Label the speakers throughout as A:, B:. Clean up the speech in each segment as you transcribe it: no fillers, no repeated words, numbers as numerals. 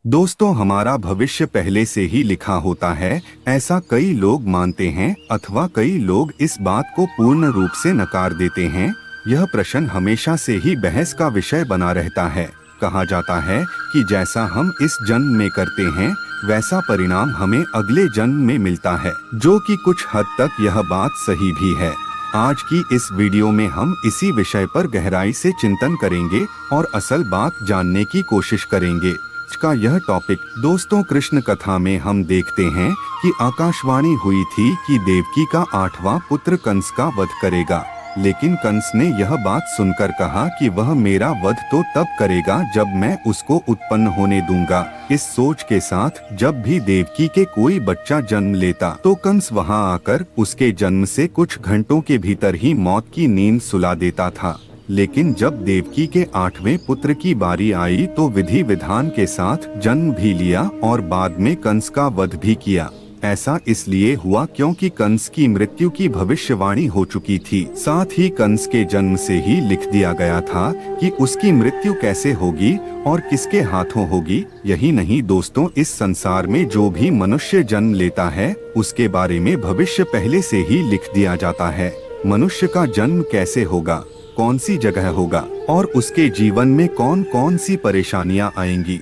A: दोस्तों, हमारा भविष्य पहले से ही लिखा होता है, ऐसा कई लोग मानते हैं अथवा कई लोग इस बात को पूर्ण रूप से नकार देते हैं। यह प्रश्न हमेशा से ही बहस का विषय बना रहता है। कहा जाता है कि जैसा हम इस जन्म में करते हैं वैसा परिणाम हमें अगले जन्म में मिलता है, जो कि कुछ हद तक यह बात सही भी है। आज की इस वीडियो में हम इसी विषय पर गहराई से चिंतन करेंगे और असल बात जानने की कोशिश करेंगे। आज का यह टॉपिक दोस्तों, कृष्ण कथा में हम देखते हैं कि आकाशवाणी हुई थी कि देवकी का 8वां पुत्र कंस का वध करेगा, लेकिन कंस ने यह बात सुनकर कहा कि वह मेरा वध तो तब करेगा जब मैं उसको उत्पन्न होने दूंगा। इस सोच के साथ जब भी देवकी के कोई बच्चा जन्म लेता तो कंस वहां आकर उसके जन्म से कुछ घंटों के भीतर ही मौत की नींद सुला देता था। लेकिन जब देवकी के 8वें पुत्र की बारी आई तो विधि विधान के साथ जन्म भी लिया और बाद में कंस का वध भी किया। ऐसा इसलिए हुआ क्योंकि कंस की मृत्यु की भविष्यवाणी हो चुकी थी। साथ ही कंस के जन्म से ही लिख दिया गया था कि उसकी मृत्यु कैसे होगी और किसके हाथों होगी। यही नहीं दोस्तों, इस संसार में जो भी मनुष्य जन्म लेता है उसके बारे में भविष्य पहले से ही लिख दिया जाता है। मनुष्य का जन्म कैसे होगा, कौन सी जगह होगा और उसके जीवन में कौन कौन सी परेशानियां आएंगी,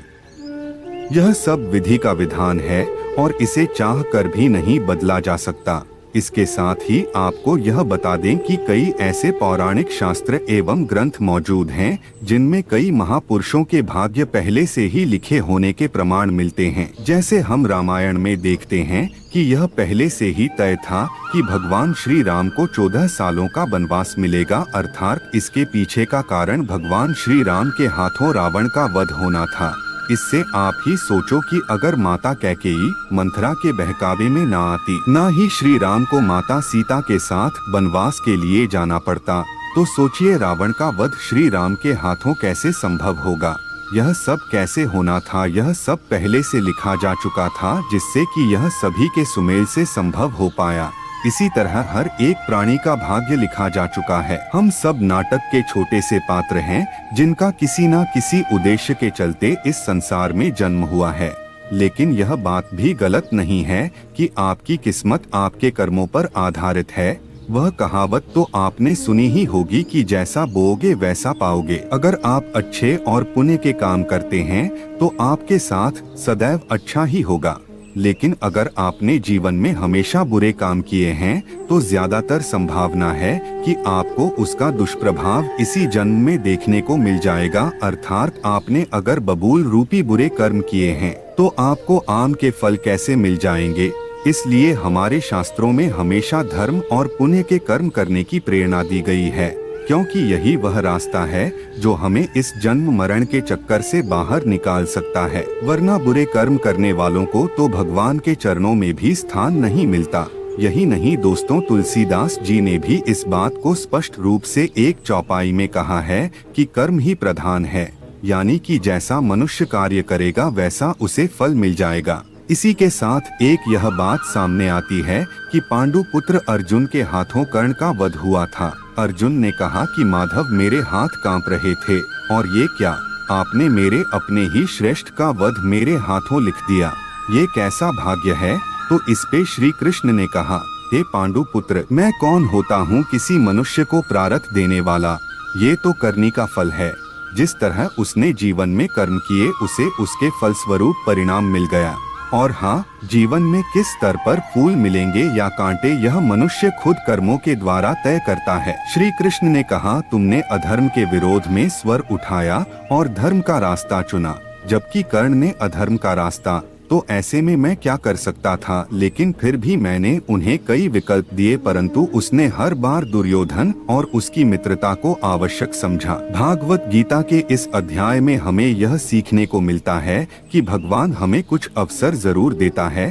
A: यह सब विधि का विधान है और इसे चाह कर भी नहीं बदला जा सकता। इसके साथ ही आपको यह बता दें कि कई ऐसे पौराणिक शास्त्र एवं ग्रंथ मौजूद हैं जिनमें कई महापुरुषों के भाग्य पहले से ही लिखे होने के प्रमाण मिलते हैं। जैसे हम रामायण में देखते हैं कि यह पहले से ही तय था कि भगवान श्री राम को 14 सालों का वनवास मिलेगा, अर्थात इसके पीछे का कारण भगवान श्री राम के हाथों रावण का वध होना था। इससे आप ही सोचो कि अगर माता कैकेयी मंथरा के बहकावे में ना आती, ना ही श्री राम को माता सीता के साथ वनवास के लिए जाना पड़ता, तो सोचिए रावण का वध श्री राम के हाथों कैसे संभव होगा। यह सब कैसे होना था, यह सब पहले से लिखा जा चुका था, जिससे कि यह सभी के सुमेल से संभव हो पाया। इसी तरह हर एक प्राणी का भाग्य लिखा जा चुका है। हम सब नाटक के छोटे से पात्र हैं जिनका किसी न किसी उद्देश्य के चलते इस संसार में जन्म हुआ है। लेकिन यह बात भी गलत नहीं है कि आपकी किस्मत आपके कर्मों पर आधारित है। वह कहावत तो आपने सुनी ही होगी कि जैसा बोओगे वैसा पाओगे। अगर आप अच्छे और पुण्य के काम करते हैं तो आपके साथ सदैव अच्छा ही होगा, लेकिन अगर आपने जीवन में हमेशा बुरे काम किए हैं तो ज्यादातर संभावना है कि आपको उसका दुष्प्रभाव इसी जन्म में देखने को मिल जाएगा। अर्थात आपने अगर बबूल रूपी बुरे कर्म किए हैं तो आपको आम के फल कैसे मिल जाएंगे। इसलिए हमारे शास्त्रों में हमेशा धर्म और पुण्य के कर्म करने की प्रेरणा दी गई है, क्योंकि यही वह रास्ता है जो हमें इस जन्म मरण के चक्कर से बाहर निकाल सकता है। वरना बुरे कर्म करने वालों को तो भगवान के चरणों में भी स्थान नहीं मिलता। यही नहीं दोस्तों, तुलसीदास जी ने भी इस बात को स्पष्ट रूप से एक चौपाई में कहा है कि कर्म ही प्रधान है, यानी कि जैसा मनुष्य कार्य करेगा वैसा उसे फल मिल जाएगा। इसी के साथ एक यह बात सामने आती है कि पांडु पुत्र अर्जुन के हाथों कर्ण का वध हुआ था। अर्जुन ने कहा कि माधव, मेरे हाथ कांप रहे थे और ये क्या, आपने मेरे अपने ही श्रेष्ठ का वध मेरे हाथों लिख दिया, ये कैसा भाग्य है। तो इस पे श्री कृष्ण ने कहा, हे पांडु पुत्र, मैं कौन होता हूँ किसी मनुष्य को प्रारब्ध देने वाला, ये तो करनी का फल है। जिस तरह उसने जीवन में कर्म किए उसे उसके फलस्वरूप परिणाम मिल गया। और हाँ, जीवन में किस स्तर पर फूल मिलेंगे या कांटे यह मनुष्य खुद कर्मों के द्वारा तय करता है। श्री कृष्ण ने कहा, तुमने अधर्म के विरोध में स्वर उठाया और धर्म का रास्ता चुना, जबकि कर्ण ने अधर्म का रास्ता। तो ऐसे में मैं क्या कर सकता था, लेकिन फिर भी मैंने उन्हें कई विकल्प दिए, परंतु उसने हर बार दुर्योधन और उसकी मित्रता को आवश्यक समझा। भागवत गीता के इस अध्याय में हमें यह सीखने को मिलता है कि भगवान हमें कुछ अवसर जरूर देता है,